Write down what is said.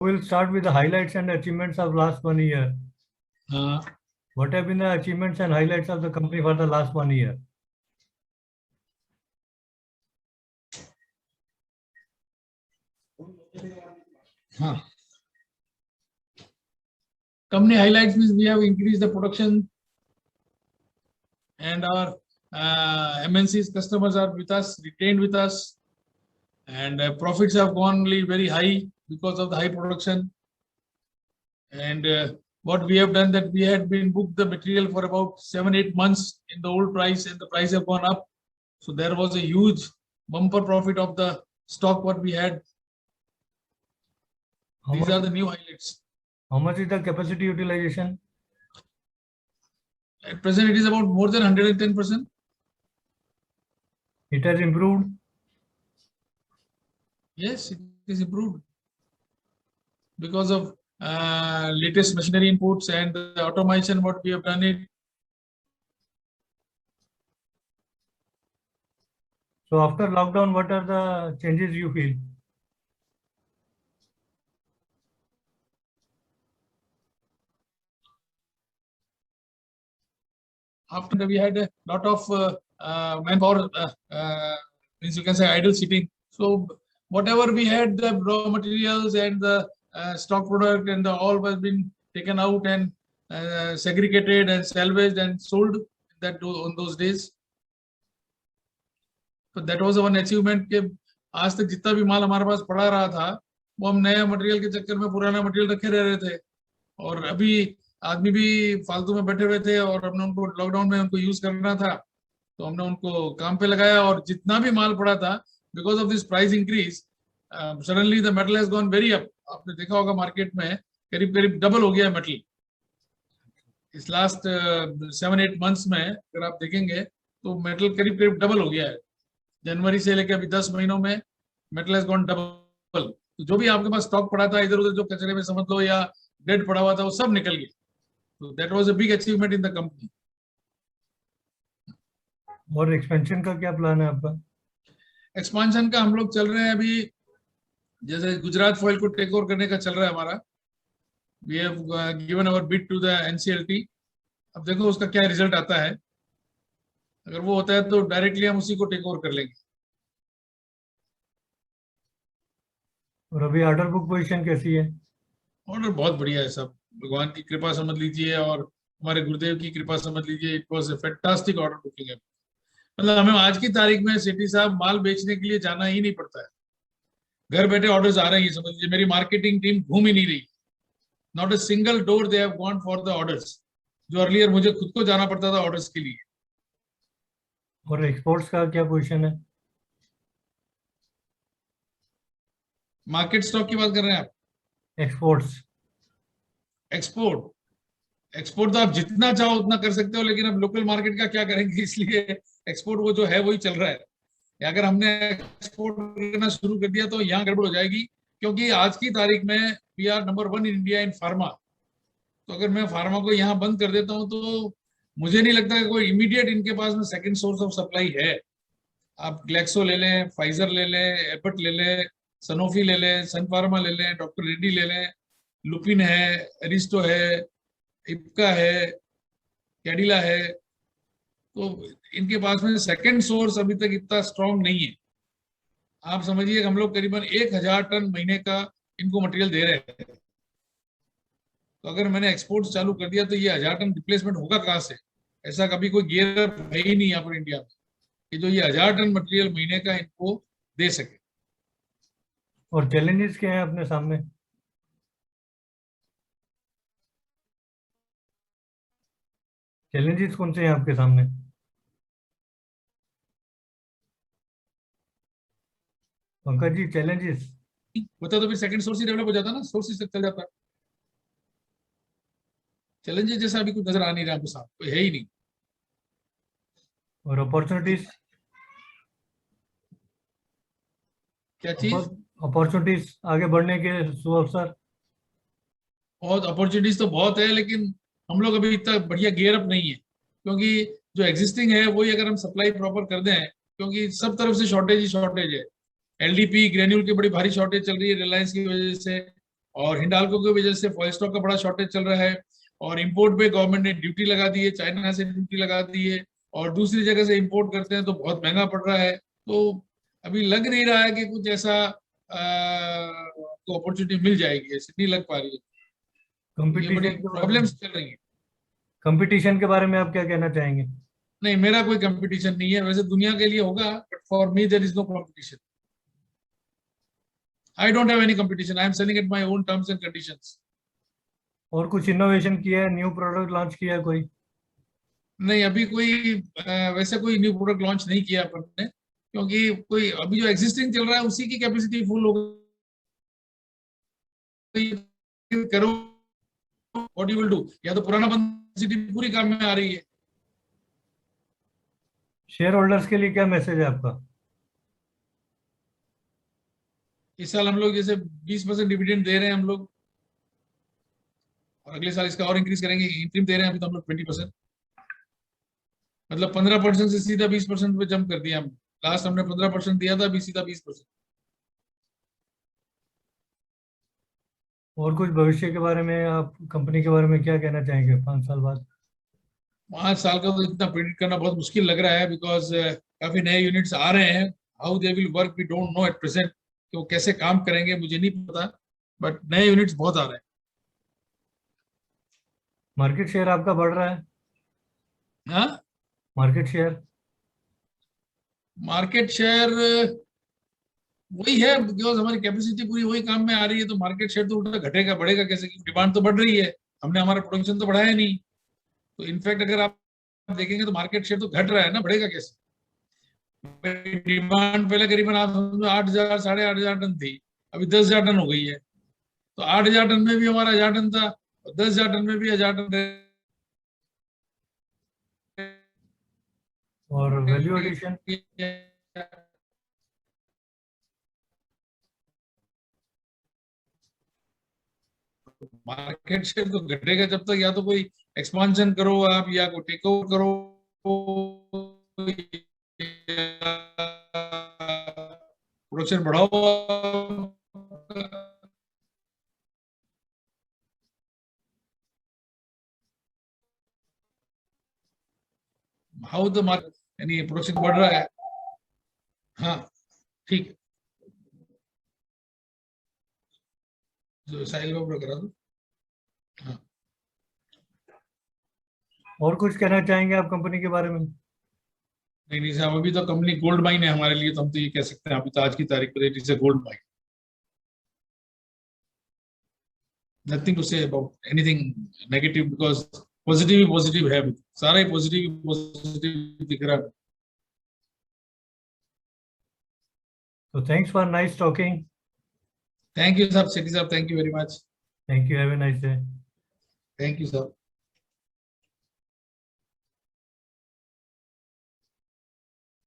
We'll start with the highlights and achievements of last 1 year. हाँ, What have been the achievements and highlights of the company for the last 1 year? हाँ. Company highlights means we have increased the production and our MNC's customers are with us, retained with us, and profits have gone very high because of the high production. And what we have done, that we had been booked the material for about 7-8 months in the old price, and the price have gone up. So there was a huge bumper profit of the stock what we had. These are the new highlights. How much is the capacity utilization? At present, it is about more than 110%. It has improved. Yes, it is improved because of latest machinery inputs and the automation what we have done it. So after lockdown, what are the changes you feel? After we had a lot of manpower, means you can say idle sitting. So whatever we had, the raw materials and the stock product and the all was been taken out and segregated and salvaged and sold that on those days. So that was one achievement के आज तक जितना भी माल हमारे पास पड़ा रहा था वो हम नया मटेरियल के चक्कर में पुराना मटेरियल रखे रह रहे थे, और अभी आदमी भी फालतू में बैठे हुए थे और हमने उनको लॉकडाउन में उनको यूज करना था तो हमने उनको काम पे लगाया, और जितना भी माल पड़ा था because of this price increase suddenly the metal has gone very up. आपने देखा होगा मार्केट में करीब करीब डबल हो गया है मेटल इस लास्ट 7-8 मंथ्स में. अगर आप देखेंगे तो मेटल करीब करीब डबल हो गया है. जनवरी से लेकर अभी 10 महीनों में मेटल हैज गॉन डबल. तो जो भी आपके पास स्टॉक पड़ा था इधर उधर जो कचरे में समझ लो या डेड पड़ा हुआ था वो सब निकल गया. So that was a big achievement in the company. और एक्सपेंशन का क्या प्लान है आपका? एक्सपांशन का हम लोग चल रहे हैं अभी, जैसे गुजरात फॉइल को टेक ओवर करने का चल रहा है हमारा. We have given our bid to the NCLT. अब देखो उसका क्या रिजल्ट आता है. अगर वो होता है तो डायरेक्टली हम उसी को टेक ओवर कर लेंगे. और अभी ऑर्डर बुक पोजीशन कैसी है? ऑर्डर बहुत बढ़िया है सब. भगवान की कृपा समझ लीजिए और हमारे गुरुदेव की कृपा समझ लीजिए. It was a fantastic order booking है. मतलब हमें आज की तारीख में सिटी साहब माल बेचने के लिए जाना ही नहीं पड़ता है. घर बैठे ऑर्डर्स आ रहे हैं. समझ लीजिए मेरी मार्केटिंग टीम घूम ही नहीं रही. Not a single door they have gone for the orders, जो अर्लियर मुझे खुद को जाना पड़ता था ऑर्डर्स के लिए. और एक्सपोर्ट्स का क्या पोजीशन है? मार्केट स्टॉक की बात कर रहे हैं आप? एक्सपोर्ट्स. एक्सपोर्ट तो आप जितना चाहो उतना कर सकते हो, लेकिन अब लोकल मार्केट का क्या करेंगे, इसलिए एक्सपोर्ट वो जो है वही चल रहा है. अगर हमने एक्सपोर्ट करना शुरू कर दिया तो यहाँ गड़बड़ हो जाएगी, क्योंकि आज की तारीख में we are number 1 in India in pharma. तो अगर मैं फार्मा को यहाँ बंद कर देता हूँ तो मुझे नहीं लगता कि कोई इमीडिएट इनके पास में सेकेंड सोर्स ऑफ सप्लाई है. आप ग्लेक्सो ले लें, फाइजर ले लें, एबट ले लें, सनोफी ले लें, सन फार्मा ले लें, डॉक्टर रेड्डी ले लें, लुपिन है, एरिस्टो है, इप्का है, कैडिला है. तो इनके पास में सेकंड सोर्स अभी तक इतना स्ट्रॉन्ग नहीं है. आप समझिए हम लोग करीबन 1000 टन महीने का इनको मटेरियल दे रहे हैं. तो अगर मैंने एक्सपोर्ट चालू कर दिया तो ये 1000 टन रिप्लेसमेंट होगा कहाँ से? ऐसा कभी कोई गियर है ही नहीं यहाँ पर इंडिया में कि जो ये 1000 टन मटेरियल महीने का इनको दे सके. और चैलेंजेस क्या है अपने सामने? चैलेंजेस कौन से हैं आपके सामने? पंकज जी, चैलेंजेस होता तो फिर सेकंड सोर्स ही डेवलप हो जाता ना, सोर्स तक चल जाता. चैलेंजेस जैसा अभी कुछ नजर आ नहीं रहा हमको साहब, कोई है ही नहीं. और अपॉर्चुनिटीज? क्या चीज? अपॉर्चुनिटीज, आगे बढ़ने के सुअवसर? बहुत अपॉर्चुनिटीज तो बहुत है, लेकिन हम लोग अभी इतना बढ़िया गियर अप नहीं है, क्योंकि जो एग्जिस्टिंग है वही अगर हम सप्लाई प्रॉपर कर दें, क्योंकि सब तरफ से शॉर्टेज ही शॉर्टेज है. LDP ग्रेन्यूल की बड़ी भारी शॉर्टेज चल रही है रिलायंस की वजह से. और हिंडाल्को की वजह से फॉइल स्टॉक का बड़ा शॉर्टेज चल रहा है, और इंपोर्ट पे गवर्नमेंट ने ड्यूटी लगा दी है, चाइना से ड्यूटी लगा दी है, और दूसरी जगह से इंपोर्ट करते हैं तो बहुत महंगा पड़ रहा है। तो अभी लग नहीं रहा है कि कुछ ऐसा तो अपॉर्चुनिटी मिल जाएगी, ऐसी नहीं लग पा रही है। ये बड़ी प्रॉब्लम्स चल रही है। कंपटीशन के बारे में आप क्या कहना चाहेंगे? नहीं, मेरा कोई कंपटीशन नहीं है, वैसे दुनिया के लिए होगा, but for me there is no competition. I don't have any competition, I am selling at my own terms and conditions. और कुछ इनोवेशन किया है, न्यू प्रोडक्ट लॉन्च किया है कोई? नहीं, अभी कोई वैसे कोई न्यू प्रोडक्ट लॉन्च नहीं किया अपन ने, क्योंकि कोई अभी जो एग्जिस्टिंग चल रहा है उसी की कैपेसिटी फुल हो गई। करो व्हाट यू विल डू, या तो पुराना कैपेसिटी पूरी काम में आ रही है। शेयर होल्डर्स के लिए क्या मैसेज है आपका? इस साल हम लोग जैसे 20% डिविडेंड दे रहे हैं हम लोग, और अगले साल इसका और इंक्रीज करेंगे। इंटरिम दे रहे हैं अभी तो हम लोग 20%, मतलब 15% से सीधा 20% पे जंप कर दिया हम। लास्ट हमने 15% दिया था, अभी सीधा 20%। और कुछ भविष्य के बारे में, आप कंपनी के बारे में क्या कहना चाहेंगे 5 साल बाद? 5 साल का तो इतना प्रेडिक्ट करना बहुत मुश्किल लग रहा है, बिकॉज काफी नए यूनिट्स आ रहे हैं। How they will work we don't know at present, कि वो कैसे काम करेंगे मुझे नहीं पता, बट नए यूनिट्स बहुत आ रहे हैं। मार्केट शेयर आपका बढ़ रहा है? हाँ, मार्केट शेयर? मार्केट शेयर वही है, बिकॉज हमारी कैपेसिटी पूरी वही काम में आ रही है, तो मार्केट शेयर तो उल्टा घटेगा, बढ़ेगा कैसे? डिमांड तो बढ़ रही है, हमने हमारा प्रोडक्शन तो बढ़ाया नहीं। तो इनफैक्ट अगर आप देखेंगे तो मार्केट शेयर तो घट रहा है ना, बढ़ेगा कैसे? डिमांड पहले करीबन आप 8,000 8,500 टन थी, अभी 10,000 टन हो गई है। तो 8,000 टन में भी हमारा 1,000 टन था, और 10,000 टन में भी 1,000 टन और वैल्यू एडिशन? मार्केट शेयर तो घटेगा जब तक या तो कोई एक्सपांशन करो आप, या कोई टेक ओवर करो, प्रोडक्शन बढ़ाओ। हाउ द मार्केट, यानी प्रोडक्शन बढ़ रहा है। हाँ, ठीक है, जो साहिल बाबू करा दो। हाँ, और कुछ कहना चाहेंगे आप कंपनी के बारे में? नहीं नहीं साहब, अभी तो कंपनी गोल्ड माइन है हमारे लिए, तो हम तो ये कह सकते हैं अभी तो आज की तारीख पर it is a gold mine. Nothing to say about anything negative, because positive ही पॉजिटिव है, अभी सारा ही पॉजिटिव दिख रहा है। तो thanks for nice talking. Thank you साहब, सेठी साहब, thank you very much. Thank you, have a nice day. Thank you साहब।